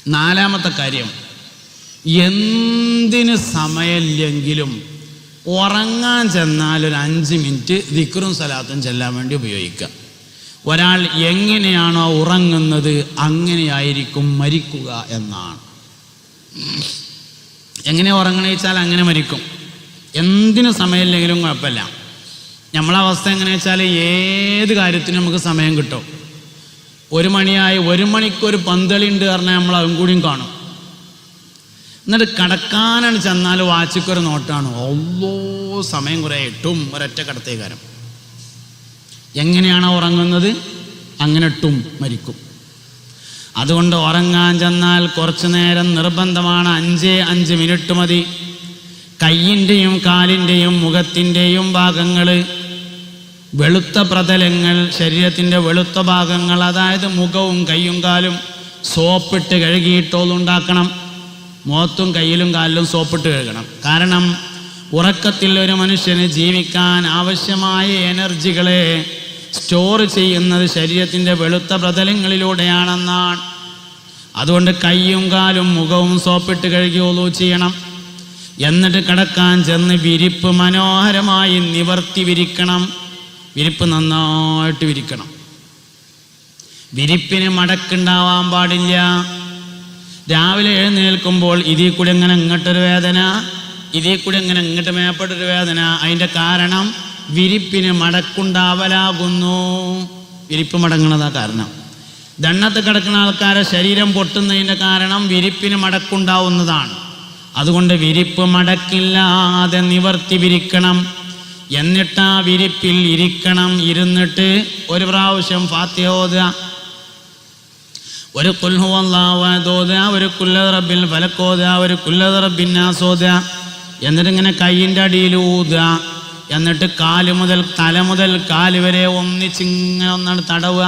നാലാമത്തെ കാര്യം, എന്തിന് സമയമില്ലെങ്കിലും ഉറങ്ങാൻ ചെന്നാൽ ഒരു 5 മിനിറ്റ് ദിക്റും സലാത്തും ചെല്ലാൻ വേണ്ടി ഉപയോഗിക്കുക. ഒരാൾ എങ്ങനെയാണോ ഉറങ്ങുന്നത് അങ്ങനെയായിരിക്കും മരിക്കുക എന്നാണ്. എങ്ങനെ ഉറങ്ങണമെന്ന് വെച്ചാൽ അങ്ങനെ മരിക്കും. എന്തിനു സമയമില്ലെങ്കിലും കുഴപ്പമില്ല. നമ്മളെ അവസ്ഥ എങ്ങനെയാ വെച്ചാൽ ഏത് കാര്യത്തിനും നമുക്ക് സമയം കിട്ടും. 1 മണിയായി 1 മണിക്കൊരു പന്തളി ഉണ്ട് പറഞ്ഞാൽ നമ്മൾ അതും കൂടിയും കാണും. എന്നിട്ട് കിടക്കാനാണ് ചെന്നാൽ വാച്ചിക്കൊരു നോട്ടാണ്. ഓ സമയം കുറേ ഇട്ടും ഒരൊറ്റ കിടത്തേക്കാരം. എങ്ങനെയാണോ ഉറങ്ങുന്നത് അങ്ങനെ ഇട്ടും മരിക്കും. അതുകൊണ്ട് ഉറങ്ങാൻ ചെന്നാൽ കുറച്ചു നേരം നിർബന്ധമാണ്. 5 മിനിറ്റ് മതി. കയ്യിൻ്റെയും കാലിൻ്റെയും മുഖത്തിൻ്റെയും ഭാഗങ്ങൾ, വെളുത്ത പ്രതലങ്ങൾ, ശരീരത്തിൻ്റെ വെളുത്ത ഭാഗങ്ങൾ, അതായത് മുഖവും കയ്യും കാലും സോപ്പിട്ട് കഴുകിയിട്ടോളുണ്ടാക്കണം. മുഖത്തും കയ്യിലും കാലിലും സോപ്പിട്ട് കഴുകണം. കാരണം ഉറക്കത്തിൽ ഒരു മനുഷ്യന് ജീവിക്കാൻ ആവശ്യമായ എനർജികളെ സ്റ്റോർ ചെയ്യുന്നത് ശരീരത്തിൻ്റെ വെളുത്ത പ്രതലങ്ങളിലൂടെയാണെന്നാണ്. അതുകൊണ്ട് കയ്യും കാലും മുഖവും സോപ്പിട്ട് കഴുകി ഒളു ചെയ്യണം. എന്നിട്ട് കിടക്കാൻ ചെന്ന് വിരിപ്പ് മനോഹരമായി നിവർത്തി വിരിക്കണം. വിരിപ്പ് നന്നായിട്ട് വിരിക്കണം. വിരിപ്പിന് മടക്കുണ്ടാവാൻ പാടില്ല. രാവിലെ എഴുന്നേൽക്കുമ്പോൾ ഇതിൽ കൂടി എങ്ങനെ ഇങ്ങോട്ടൊരു വേദന, ഇതിൽ കൂടി എങ്ങനെ ഇങ്ങോട്ട് മേപ്പെട്ടൊരു വേദന. അതിൻ്റെ കാരണം വിരിപ്പിന് മടക്കുണ്ടാവലാകുന്നു. വിരിപ്പ് മടങ്ങണതാ കാരണം. ദണ്ണത്ത് കിടക്കുന്ന ആൾക്കാരെ ശരീരം പൊട്ടുന്നതിൻ്റെ കാരണം വിരിപ്പിന് മടക്കുണ്ടാവുന്നതാണ്. അതുകൊണ്ട് വിരിപ്പ് മടക്കില്ലാതെ നിവർത്തി വിരിക്കണം. എന്നിട്ട് ആ വിരിപ്പിൽ ഇരിക്കണം. ഇരുന്നിട്ട് ഒരു പ്രാവശ്യം ഫാത്തിഹ ഓതുക, ഒരു ഖുൽ ഹുവല്ലാഹു അഹദ് ഓതുക, ഒരു ഖുൽ റബ്ബിൽ ഫലഖ് ഓതുക, ഒരു ഖുൽ റബ്ബിൻ നാസ് ഓതുക. എന്നിട്ട് ഇങ്ങനെ കയ്യിൻ്റെ അടിയിൽ ഊതുക. എന്നിട്ട് തല മുതൽ കാല് വരെ ഒന്നിച്ചിങ്ങനെ ഒന്നാണ് തടവുക.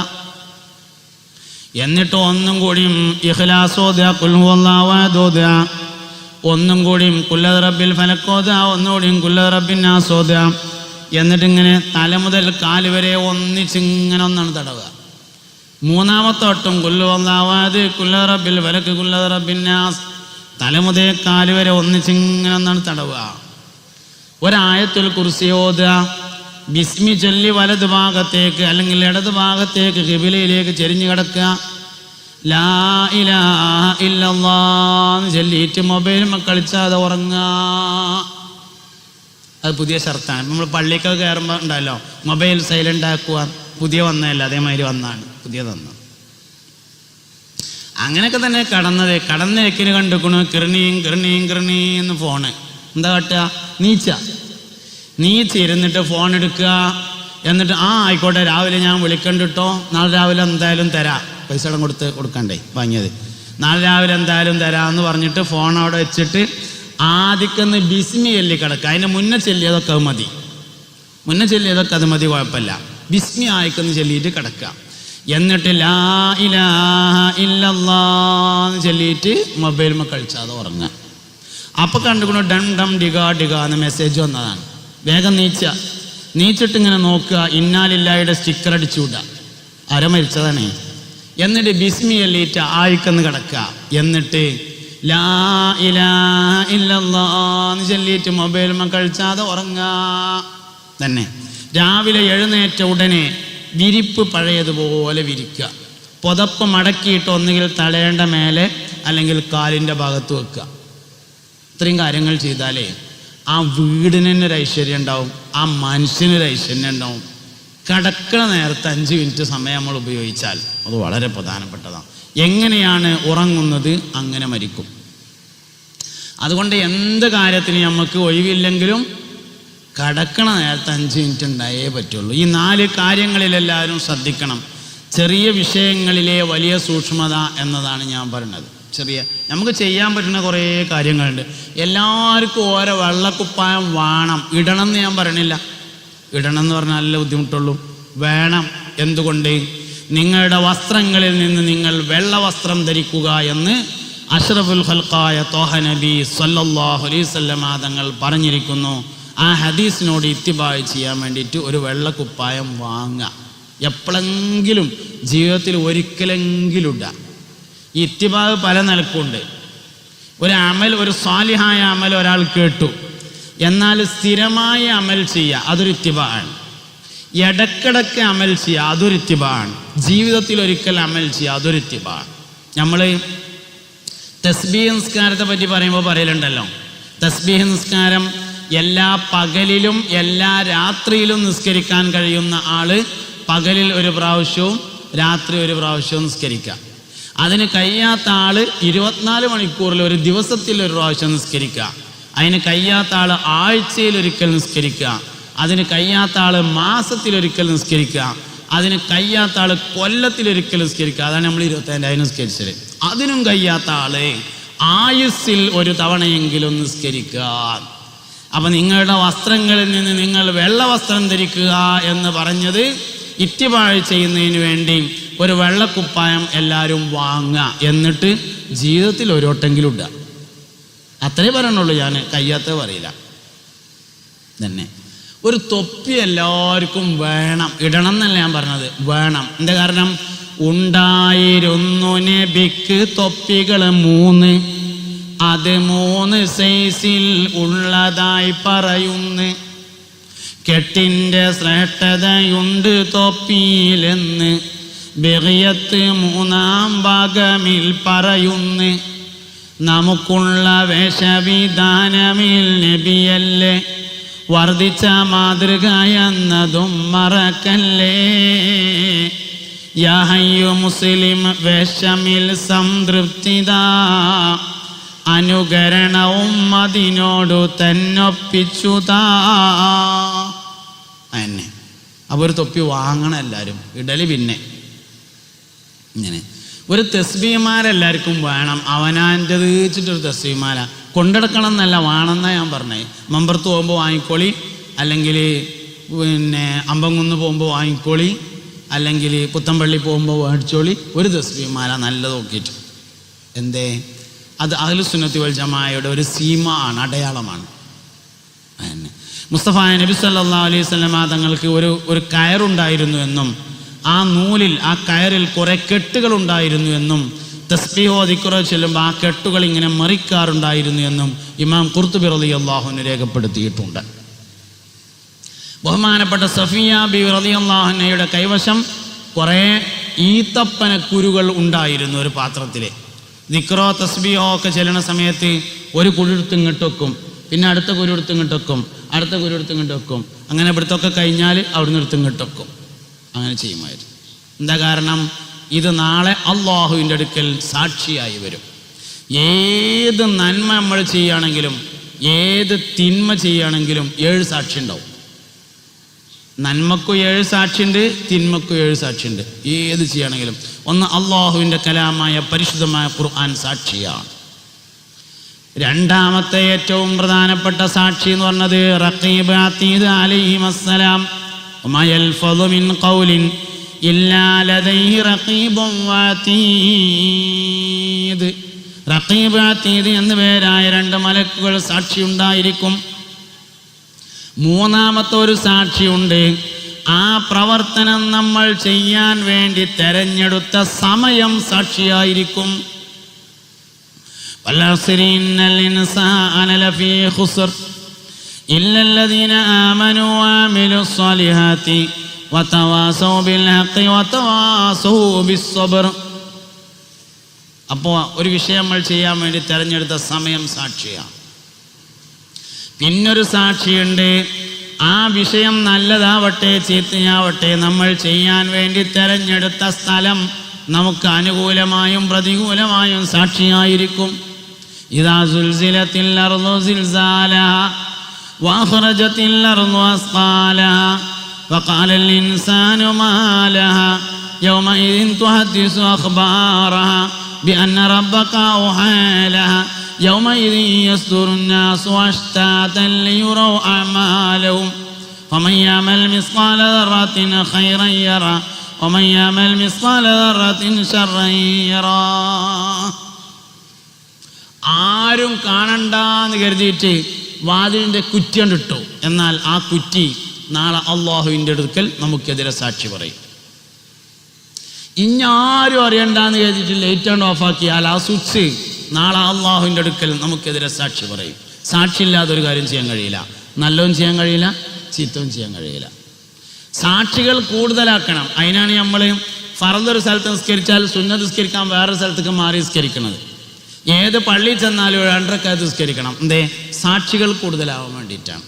എന്നിട്ട് ഒന്നും കൂടിയും ഇഖ്ലാസ് ഓതുക, ഖുൽ ഹുവല്ലാഹു അഹദ് ഓതുക, ഒന്നും കൂടിയും ഖുൽ റബ്ബിൽ ഫലഖ് ഓതുക, ഒന്നുകൂടിയും ഖുൽ റബ്ബിൻ നാസ് ഓതുക. എന്നിട്ട് ഇങ്ങനെ തല മുതൽ കാല് വരെ ഒന്നിച്ചിങ്ങനെ ഒന്നാണ് തടവുക. മൂന്നാമത്തെ വട്ടം ഖുൽ ഹുവല്ലാഹു അഹദ്, ഖുൽ റബ്ബിൽ ഫലഖ്, ഖുൽ റബ്ബിൻ നാസ്, തല മുതൽ കാല് വരെ ഒന്നിച്ചിങ്ങനെ ഒന്നാണ് തടവുക. ഒരായത്തുൽ കുർസി ഓതുക. ബിസ്മി ചൊല്ലി വലതു ഭാഗത്തേക്ക് അല്ലെങ്കിൽ ഇടതു ഭാഗത്തേക്ക് ഖിബിലയിലേക്ക് ചെരിഞ്ഞു കിടക്കുക. ലാ ഇലാഹ ഇല്ലല്ലാഹ് ചൊല്ലിയിട്ട് മൊബൈലും കളിച്ചാതെ ഉറങ്ങുക. അത് പുതിയ ഷർത്താണ്. നമ്മൾ പള്ളിക്കൊക്കെ കയറുമ്പോൾ ഉണ്ടല്ലോ മൊബൈൽ സൈലൻ്റ് ആക്കുക. പുതിയ വന്നതല്ല, അതേമാതിരി വന്നാണ് പുതിയതൊന്ന്. അങ്ങനെയൊക്കെ തന്നെ കടന്നേക്കിന് കണ്ടുക്കണു കിർണീന്ന് ഫോണ്. എന്താ കാട്ടുക? നീച്ചിരുന്നിട്ട് ഫോൺ എടുക്കുക. എന്നിട്ട് ആയിക്കോട്ടെ, രാവിലെ ഞാൻ വിളിക്കണ്ടിട്ടോ, നാളെ രാവിലെ എന്തായാലും തരാം, പൈസ കൊടുക്കണ്ടേ വാങ്ങിയത്, നാളെ രാവിലെ എന്തായാലും തരാമെന്ന് പറഞ്ഞിട്ട് ഫോൺ അവിടെ വെച്ചിട്ട് ആദ്യക്കൊന്ന് ബിസ്മി ചൊല്ലി കിടക്കുക. അതിന് മുന്നേ ചൊല്ലിയതൊക്കെ അത് മതി, അത് മതി, കുഴപ്പമില്ല. ബിസ്മി ആയിക്കൊന്ന് ചൊല്ലിയിട്ട് കിടക്കുക. എന്നിട്ട് ലാ ഇലാഹ ഇല്ലല്ലാഹ് ചൊല്ലിയിട്ട് മൊബൈലുമ കഴിച്ചാതെ ഉറങ്ങുക. അപ്പം കണ്ടുകൊണ്ട് ഡം ഡം ഡിഗ എന്ന് മെസ്സേജ് വന്നതാണ്. വേഗം നീച്ചിട്ട് ഇങ്ങനെ നോക്കുക. ഇന്നാലില്ലായുടെ സ്റ്റിക്കർ അടിച്ചു വിടുക. ആരോ മരിച്ചതാണേ. എന്നിട്ട് ബിസ്മി ചൊല്ലിയിട്ട് ആയിക്കൊന്ന് കിടക്കുക. എന്നിട്ട് ലാ ഇലാഹ ഇല്ലല്ലാഹ് ചൊല്ലിയിട്ട് മൊബൈലുമ കഴിച്ചാതെ ഉറങ്ങുക തന്നെ. രാവിലെ എഴുന്നേറ്റ ഉടനെ വിരിപ്പ് പഴയതുപോലെ വിരിക്കുക. പുതപ്പ് മടക്കിയിട്ട് ഒന്നുകിൽ തലയേണ്ട മേലെ അല്ലെങ്കിൽ കാലിൻ്റെ ഭാഗത്ത് വെക്കുക. ഇത്രയും കാര്യങ്ങൾ ചെയ്താലേ ആ വീടിന് തന്നെ ഒരു ഐശ്വര്യം ഉണ്ടാവും, ആ മനുഷ്യനൊരു ഐശ്വര്യം ഉണ്ടാവും. കിടക്കണ നേരത്തെ 5 മിനിറ്റ് സമയം നമ്മൾ ഉപയോഗിച്ചാൽ അത് വളരെ പ്രധാനപ്പെട്ടതാണ്. എങ്ങനെയാണ് ഉറങ്ങുന്നത് അങ്ങനെ മരിക്കും. അതുകൊണ്ട് എന്ത് കാര്യത്തിന് നമുക്ക് ഒഴിവില്ലെങ്കിലും കിടക്കണ നേരത്തെ 5 മിനിറ്റ് ഉണ്ടായേ പറ്റുള്ളൂ. ഈ 4 കാര്യങ്ങളിലെല്ലാവരും ശ്രദ്ധിക്കണം. ചെറിയ വിഷയങ്ങളിലെ വലിയ സൂക്ഷ്മത എന്നതാണ് ഞാൻ പറയുന്നത്. നമുക്ക് ചെയ്യാൻ പറ്റുന്ന കുറേ കാര്യങ്ങളുണ്ട്. എല്ലാവർക്കും ഓരോ വെള്ളക്കുപ്പായം വേണം. ഇടണം എന്ന് ഞാൻ പറയണില്ല. ഇടണം എന്ന് പറഞ്ഞാൽ നല്ല ബുദ്ധിമുട്ടുള്ളൂ. വേണം. എന്തുകൊണ്ട്? നിങ്ങളുടെ വസ്ത്രങ്ങളിൽ നിന്ന് നിങ്ങൾ വെള്ള വസ്ത്രം ധരിക്കുക എന്ന് അഷ്റഫുൽ ഖൽഖായ ത്വാഹ നബി സല്ലല്ലാഹു അലൈഹി വസല്ലം തങ്ങൾ പറഞ്ഞിരിക്കുന്നു. ആ ഹദീസിനോട് ഇത്തിബായ് ചെയ്യാൻ വേണ്ടിയിട്ട് ഒരു വെള്ളക്കുപ്പായം വാങ്ങുക. എപ്പോഴെങ്കിലും ജീവിതത്തിൽ ഒരിക്കലെങ്കിലും ഇടുക. ഈ ഇത്തിബാ പല നിലക്കുണ്ട്. ഒരു അമൽ, ഒരു സാലിഹായ അമൽ ഒരാൾ കേട്ടു, എന്നാൽ സ്ഥിരമായി അമൽ ചെയ്യുക, അതൊരു ഇത്തിബാ ആണ്. ഇടക്കിടക്ക് അമൽ ചെയ്യുക, അതൊരു ഇത്തിബാ ആണ്. ജീവിതത്തിൽ ഒരിക്കൽ അമൽ ചെയ്യുക, അതൊരു ഇത്തിബാ ആണ്. നമ്മൾ തസ്ബീഹ് നിസ്കാരത്തെ പറ്റി പറയുമ്പോൾ പറയലുണ്ടല്ലോ, തസ്ബീഹ് നിസ്കാരം എല്ലാ പകലിലും എല്ലാ രാത്രിയിലും നിസ്കരിക്കാൻ കഴിയുന്ന ആള് പകലിൽ ഒരു പ്രാവശ്യവും രാത്രി ഒരു പ്രാവശ്യവും നിസ്കരിക്കുക. അതിന് കഴിയാത്ത ആള് 24 മണിക്കൂറിൽ ഒരു ദിവസത്തിൽ ഒരു പ്രാവശ്യം നിസ്കരിക്കുക. അതിന് കഴിയാത്ത ആള് ആഴ്ചയിൽ ഒരിക്കൽ നിസ്കരിക്കുക. അതിന് കഴിയാത്ത ആള് മാസത്തിലൊരിക്കൽ നിസ്കരിക്കുക. അതിന് കഴിയാത്ത ആള് കൊല്ലത്തിലൊരിക്കൽ നിസ്കരിക്കുക. അതാണ് നമ്മൾ 25 നിസ്കരിച്ചത്. അതിനും കഴിയാത്ത ആള് ആയുസ്സിൽ ഒരു തവണയെങ്കിലും നിസ്കരിക്കുക. അപ്പൊ നിങ്ങളുടെ വസ്ത്രങ്ങളിൽ നിന്ന് നിങ്ങൾ വെള്ള വസ്ത്രം ധരിക്കുക എന്ന് പറഞ്ഞത് ഇത്തിബാ ചെയ്യുന്നതിന് വേണ്ടി ഒരു വെള്ളക്കുപ്പായം എല്ലാവരും വാങ്ങുക, എന്നിട്ട് ജീവിതത്തിൽ ഒരോട്ടെങ്കിലും ഇടുക. അത്രേ പറയണുള്ളൂ, ഞാൻ കയ്യാത്ത പറയില്ല. തന്നെ ഒരു തൊപ്പി എല്ലാവർക്കും വേണം, ഇടണം എന്നല്ല ഞാൻ പറഞ്ഞത്, വേണം. എന്താ കാരണം? ഉണ്ടായിരുന്നു നബിക്ക് തൊപ്പികൾ 3, അത് 3 സൈസിൽ ഉള്ളതായി പറയുന്നു. കെട്ടിൻ്റെ ശ്രേഷ്ഠതയുണ്ട് തൊപ്പിയിലെന്ന് ബിഗിയത്ത് 3-ാം ഭാഗമിൽ പറയുന്നു. നമുക്കുള്ള വേഷവിധാനമിൽ നബിയല്ലേ വർദ്ധിച്ച മാതൃക എന്നതും മറക്കല്ലേ. യാ ഹയ്യു മുസ്ലിം വേഷമിൽ സംതൃപ്തിത, അനുകരണവും അതിനോടു തന്നൊപ്പിച്ചുതാ. എന്നെ അപ്പോൾ ഒരു തൊപ്പി വാങ്ങണം എല്ലാവരും, ഇടല് പിന്നെ. ഇങ്ങനെ ഒരു തസ്ബീഹ്മാരെല്ലാവർക്കും വേണം, അവനാൻ്റെത് വെച്ചിട്ടൊരു തസ്ബീഹ്മാല കൊണ്ടെടുക്കണം എന്നല്ല, വേണമെന്നാണ് ഞാൻ പറഞ്ഞത്. മമ്പർത്ത് പോകുമ്പോൾ വാങ്ങിക്കോളി, അല്ലെങ്കിൽ പിന്നെ അമ്പംകുന്ന് പോകുമ്പോൾ വാങ്ങിക്കോളി, അല്ലെങ്കിൽ പുത്തമ്പള്ളി പോകുമ്പോൾ മേടിച്ചോളി ഒരു തസ്ബീഹ്മാല നല്ലത് നോക്കിയിട്ട്. എന്തേ? അത് അഹ്ലുസുന്നത്തി വൽ ജമാഅയുടെ ഒരു സീമ ആണ്, അടയാളമാണ്. അതന്നെ മുസ്തഫ നബി സല്ലല്ലാഹു അലൈഹി വസല്ലം തങ്ങൾക്ക് ഒരു കയറുണ്ടായിരുന്നു എന്നും ആ നൂലിൽ, ആ കയറിൽ കുറെ കെട്ടുകൾ ഉണ്ടായിരുന്നു എന്നും തസ്ബീഹോ ദിക്റോ ചൊല്ലുമ്പോൾ ആ കെട്ടുകൾ ഇങ്ങനെ മറിക്കാറുണ്ടായിരുന്നു എന്നും ഇമാം ഖുർത്തുബി റളിയല്ലാഹു അൻഹു രേഖപ്പെടുത്തിയിട്ടുണ്ട്. ബഹുമാനപ്പെട്ട സഫിയ ബി റളിയല്ലാഹു അൻഹയുടെ കൈവശം കുറേ ഈത്തപ്പന കുരുകൾ ഉണ്ടായിരുന്നു ഒരു പാത്രത്തിൽ. ദിക്റോ തസ്ബീഹോ ഒക്കെ ചെല്ലണ സമയത്ത് ഒരു കുരുടുത്ത് ഇങ്ങോട്ട് വെക്കും, പിന്നെ അടുത്ത കുരുടുത്ത് ഇങ്ങോട്ട് വെക്കും, അടുത്ത കുരുടുത്ത് ഇങ്ങോട്ട് വെക്കും. അങ്ങനെ ഇവിടുത്തൊക്കെ കഴിഞ്ഞാൽ അവിടുന്ന് എടുത്ത് ഇങ്ങോട്ട് വെക്കും. അങ്ങനെ ചെയ്യുമായിരുന്നു. എന്താ കാരണം? ഇത് നാളെ അള്ളാഹുവിൻ്റെ അടുക്കൽ സാക്ഷിയായി വരും. ഏത് നന്മ നമ്മൾ ചെയ്യുകയാണെങ്കിലും ഏത് തിന്മ ചെയ്യുകയാണെങ്കിലും 7 സാക്ഷി ഉണ്ടാവും. നന്മക്കും 7 സാക്ഷിയുണ്ട്, തിന്മക്കും 7 സാക്ഷിയുണ്ട്. ഏത് ചെയ്യുകയാണെങ്കിലും ഒന്ന് അള്ളാഹുവിൻ്റെ കലാമായ പരിശുദ്ധമായ ഖുർആൻ സാക്ഷിയാണ്. രണ്ടാമത്തെ ഏറ്റവും പ്രധാനപ്പെട്ട സാക്ഷി എന്ന് പറഞ്ഞത് റഖീബ് അതീദ് അലൈഹിമസ്സലാം. വമാ യൽഫദു മിൻ ഖൗലിൻ ഇല്ലാ ലദൈഹി റഖീബുൻ അതീദ്. റഖീബ് അതീദ് എന്നു പേരായ 2 മലക്കുകൾ സാക്ഷി ഉണ്ടായിരിക്കും. മൂന്നാമത്തെ ഒരു സാക്ഷിയുണ്ട്. ആ പ്രവർത്തനം നമ്മൾ ചെയ്യാൻ വേണ്ടി തെരഞ്ഞെടുത്ത സമയം സാക്ഷിയായിരിക്കും. വൽഅസ്രി ഇന്നൽ ഇൻസാന ലഫീ ഖുസ്ർ ഇല്ലല്ലദീന ആമനൂ വഅമിലുസ് സ്വാലിഹാത്തി വതവാസൗ ബിൽ ഹഖ് വതവാസൗ ബിസ്സബ്ർ. അപ്പോൾ ഒരു വിഷയം നമ്മൾ ചെയ്യാൻ വേണ്ടി തെരഞ്ഞെടുത്ത സമയം സാക്ഷിയാണ്. പിന്നൊരു സാക്ഷിയുണ്ട്. ആ വിഷയം നല്ലതാവട്ടെ ചീത്തയാവട്ടെ നമ്മൾ ചെയ്യാൻ വേണ്ടി തെരഞ്ഞെടുത്ത സ്ഥലം നമുക്ക് അനുകൂലമായും പ്രതികൂലമായും സാക്ഷിയായിരിക്കും. ഇദാ സുൽസിലത്തിൽ അർളു സിൽസാലഹ വഅഖ്റജത്തിൽ അർളു അസ്ഖാലഹ വഖാലൽ ഇൻസാനു മാ ലഹ യൗമഇദിൻ തുഹദ്ദിസു അഖ്ബാറഹ ബിഅന്ന റബ്ബക ഔഹാ ലഹ يومئذ يصدر الناس أشتاتا ليروا أعمالهم ومن يعمل مثقال ذرة خيرا يره ومن يعمل مثقال ذرة شرا يره. ആരും കാണണ്ടെന്ന് കരുതിയിട്ട് വാതിലിൻ്റെ കുറ്റി കണ്ടിട്ടു, എന്നാൽ ആ കുറ്റി നാളെ അള്ളാഹുവിൻ്റെ അടുക്കൽ നമുക്കെതിരെ സാക്ഷി പറയും. ഇഞ്ഞാരും അറിയണ്ടെന്ന് കരുതിയിട്ട് ലൈറ്റ് ആൻഡ് ഓഫാക്കിയാൽ ആ സ്വിച്ച് നാളെ അള്ളാഹുവിൻ്റെ അടുക്കൽ നമുക്കെതിരെ സാക്ഷി പറയും. സാക്ഷിയില്ലാതൊരു കാര്യം ചെയ്യാൻ കഴിയില്ല. നല്ലതും ചെയ്യാൻ കഴിയില്ല, ചീത്തവും ചെയ്യാൻ കഴിയില്ല. സാക്ഷികൾ കൂടുതലാക്കണം. അതിനാണ് നമ്മൾ ഫർദ് ഒരു സ്ഥലത്ത് നിസ്കരിച്ചാൽ സുന്നത്ത് നിസ്കരിക്കാൻ വേറൊരു സ്ഥലത്തേക്ക് മാറി നിസ്കരിക്കുന്നത്. ഏത് പള്ളിയിൽ ചെന്നാലും 2 റക്അത്ത് നിസ്കരിക്കണം. എന്തേ? സാക്ഷികൾ കൂടുതലാവാൻ വേണ്ടിയിട്ടാണ്.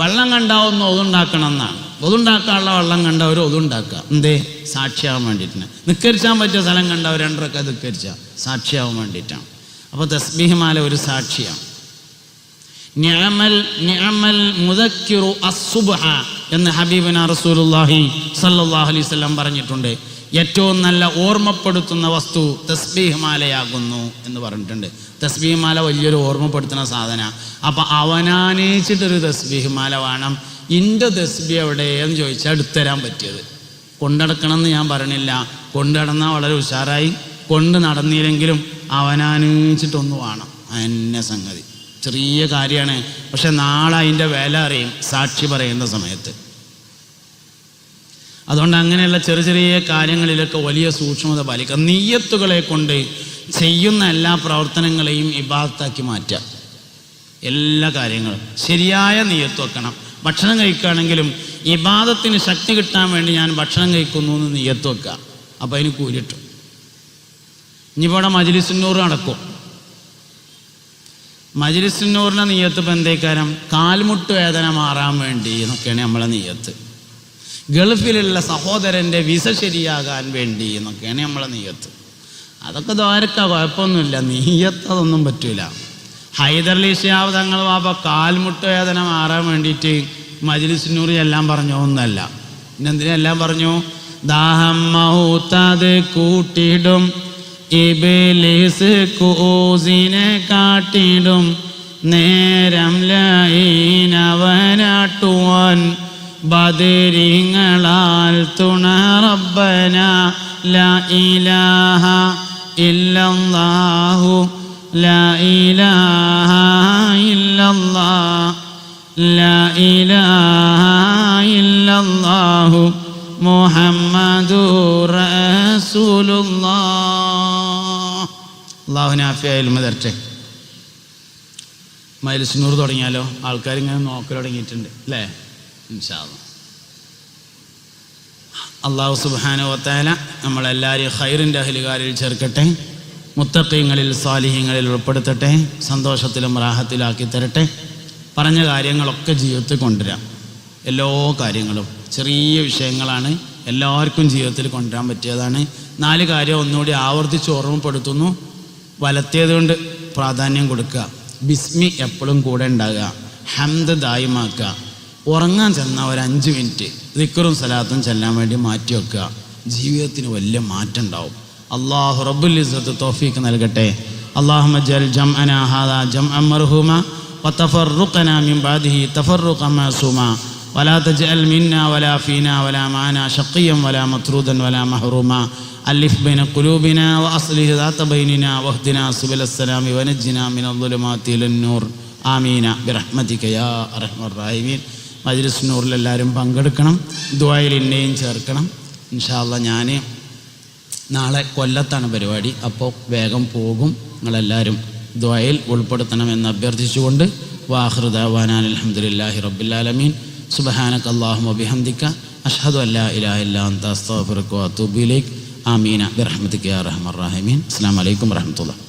വെള്ളം കണ്ടാവുന്ന ഒതുണ്ടാക്കണം എന്നാണ്. ഒതുണ്ടാക്കാനുള്ള വെള്ളം കണ്ടവർ ഒതുണ്ടാക്കുക. എന്തേ? സാക്ഷിയാവാൻ വേണ്ടിയിട്ടാണ്. നിസ്കരിച്ചാൻ പറ്റിയ സ്ഥലം കണ്ടവർ 2 റക്അത്ത് നിസ്കരിച്ചാൽ സാക്ഷിയാവാൻ വേണ്ടിയിട്ടാണ്. അപ്പോൾ തസ്ബീഹ് മാല ഒരു സാക്ഷിയാണ്. നിഅമൽ മുദക്കിറു അസ്സുബ്ഹ എന്ന് ഹബീബുന റസൂലുള്ളാഹി സ്വല്ലല്ലാഹു അലൈഹി വസല്ലം പറഞ്ഞിട്ടുണ്ട്. ഏറ്റവും നല്ല ഓർമ്മപ്പെടുത്തുന്ന വസ്തു തസ്ബീഹ് മാലയാകുന്നു എന്ന് പറഞ്ഞിട്ടുണ്ട്. തസ്ബീഹ് മാല വലിയൊരു ഓർമ്മപ്പെടുത്തുന്ന സാധന. അപ്പം അവനാനേച്ചിട്ടൊരു തസ്ബീഹ് മാല വേണം. ഇൻ്റെ തസ്ബീഹ് എവിടെയെന്ന് ചോദിച്ചാൽ എടുത്തരാൻ പറ്റിയത്. കൊണ്ടടക്കണം എന്ന് ഞാൻ പറയണില്ല. കൊണ്ടുനടന്നാൽ വളരെ ഉഷാറായി. കൊണ്ട് നടന്നില്ലെങ്കിലും അവനാനേച്ചിട്ടൊന്ന് വേണം. എന്നെ സംഗതി ചെറിയ കാര്യമാണ്. പക്ഷെ നാളെ അതിൻ്റെ വില അറിയും സാക്ഷി പറയുന്ന സമയത്ത്. അതുകൊണ്ട് അങ്ങനെയുള്ള ചെറിയ ചെറിയ കാര്യങ്ങളിലൊക്കെ വലിയ സൂക്ഷ്മത പാലിക്കുക. നിയ്യത്തുകളെ കൊണ്ട് ചെയ്യുന്ന എല്ലാ പ്രവർത്തനങ്ങളെയും ഇബാദത്താക്കി മാറ്റുക. എല്ലാ കാര്യങ്ങളും ശരിയായ നിയ്യത്ത് വെക്കണം. ഭക്ഷണം കഴിക്കുകയാണെങ്കിലും ഇബാദത്തിന് ശക്തി കിട്ടാൻ വേണ്ടി ഞാൻ ഭക്ഷണം കഴിക്കുന്നു എന്ന് നിയ്യത്ത് വെക്കുക. അപ്പോൾ അതിന് കൂലിട്ടും. ഇനിയിപ്പോൾ ഇവിടെ മജ്‌ലിസുന്നൂർ നടക്കും. മജ്‌ലിസുന്നൂറിൻ്റെ നിയ്യത്ത് ഇപ്പം എന്തേക്കാരം? കാൽമുട്ട് വേദന മാറാൻ വേണ്ടി എന്നൊക്കെയാണ് നമ്മളെ നിയ്യത്ത്. ഗൾഫിലുള്ള സഹോദരൻ്റെ വിസ ശരിയാകാൻ വേണ്ടി എന്നൊക്കെയാണ് നമ്മളെ നിയ്യത്ത്. അതൊക്കെ ദ്വാരക്കാ, കുഴപ്പമൊന്നുമില്ല. നിയ്യത്ത് അതൊന്നും പറ്റൂല. ഹൈദർലി ശിഹാബ് തങ്ങൾ വാപ്പ കാൽമുട്ട് വേദന മാറാൻ വേണ്ടിയിട്ട് മജ്‌ലിസുന്നൂർ എല്ലാം പറഞ്ഞോ ഒന്നല്ല. പിന്നെന്തിനെല്ലാം പറഞ്ഞു? ദാഹം മൗത്തത് കൂട്ടിടും, ഇബ്ലീസ് കൂസിനെ കാട്ടിടും, നേരം ലൈനവനാട്ടുവാൻ ബദരിങ്ങളാൽ തുണ റബ്ബന ലാ ഇലാഹ ഇല്ലല്ലാഹു ലാ ഇലാഹ ഇല്ലല്ലാഹ് ലാ ഇലാഹ ഇല്ലല്ലാഹു മുഹമ്മദുർ റസൂലുള്ളാഹ്. അല്ലാഹു ആഫിയ ഇൽമ തരട്ടെ. മജ്‌ലിസുന്നൂർ തുടങ്ങിയാലോ? ആൾക്കാരിങ്ങനെ നോക്കൽ തുടങ്ങിയിട്ടുണ്ട് അല്ലേ? ഇൻഷാ അല്ലാഹ്. അല്ലാഹു സുബ്ഹാനഹു വ തആല നമ്മളെല്ലാവരെയും ഖൈറിൻ്റെ അഹ്ലുകാരിൽ ചേർക്കട്ടെ. മുത്തഖീങ്ങളിൽ സാലിഹീങ്ങളിൽ ഉൾപ്പെടുത്തട്ടെ. സന്തോഷത്തിലും റാഹത്തിലാക്കി തരട്ടെ. പറഞ്ഞ കാര്യങ്ങളൊക്കെ ജീവിതത്തിൽ കൊണ്ടുവരാം. എല്ലാ കാര്യങ്ങളും ചെറിയ വിഷയങ്ങളാണ്, എല്ലാവർക്കും ജീവിതത്തിൽ കൊണ്ടുവരാൻ പറ്റിയതാണ്. 4 കാര്യം ഒന്നുകൂടി ആവർത്തിച്ച് ഓർമ്മപ്പെടുത്തുന്നു. വലത്തേതുകൊണ്ട് പ്രാധാന്യം കൊടുക്കുക. ബിസ്മി എപ്പോഴും കൂടെ ഉണ്ടാകുക. ഹംദ് ദായിമാക്കുക. ഉറങ്ങാൻ ചെന്നാൽ ഒരു 5 മിനിറ്റ് ദിക്റും സലാത്തും ചെല്ലാൻ വേണ്ടി മാറ്റി വെക്കുക. ജീവിതത്തിന് വലിയ മാറ്റം ഉണ്ടാവും. അല്ലാഹു റബ്ബുൽ ഇസ്സത്ത് തൗഫീഖ് നൽകട്ടെ. അല്ലാഹുമ്മ ജഅൽ ജംഅനാ ഹാദാ ജംഅൻ മർഹൂമ വതഫർറുഖനാ മിൻ ബഅദിഹി തഫർറുഖൻ മഅസൂമാ വലാ തജ്അൽ മിന്നാ വലാ ഫീനാ വലാ മഅനാ ശഖിയ്യൻ വലാ മത്റൂദൻ വലാ മഹ്റൂമാ അലിഫ് ബൈന ഖുലൂബിനാ വഅസ്ലിഹ് ദാത ബൈനിനാ വഹ്ദിനാ സുബലസ്സലാമി വനജ്ജിനാ മിനൽ ളുലുമാതി ഇലൻ നൂർ. ആമീന ബിറഹ്മതിക യാ അർഹമർ റഹീമീൻ. മജ്‌ലിസുന്നൂറിൽ എല്ലാവരും പങ്കെടുക്കണം. ദുആയിൽ എന്നെയും ചേർക്കണം. ഇൻഷാ അല്ലാഹ് ഞാൻ നാളെ കൊല്ലത്താണ് പരിപാടി. അപ്പോൾ വേഗം പോകും. നിങ്ങളെല്ലാവരും ദുആയിൽ ഉൾപ്പെടുത്തണമെന്ന് അഭ്യർത്ഥിച്ചുകൊണ്ട് വാഖിറു ദഅവാനാ അൽഹംദുലില്ലാഹി റബ്ബിൽ ആലമീൻ. സുബ്ഹാനക അല്ലാഹുമ്മ ബിഹംദിക അഷ്ഹദു അല്ലാ ഇലാഹ ഇല്ലാ അൻത അസ്തഗ്ഫിറുക വഅതൂബു ഇലൈക്. ആമീന ബിറഹ്മതിക യാ അർഹമർ റഹീമീൻ. അസ്സലാമു അലൈക്കും വറഹ്മത്തുള്ളാഹി.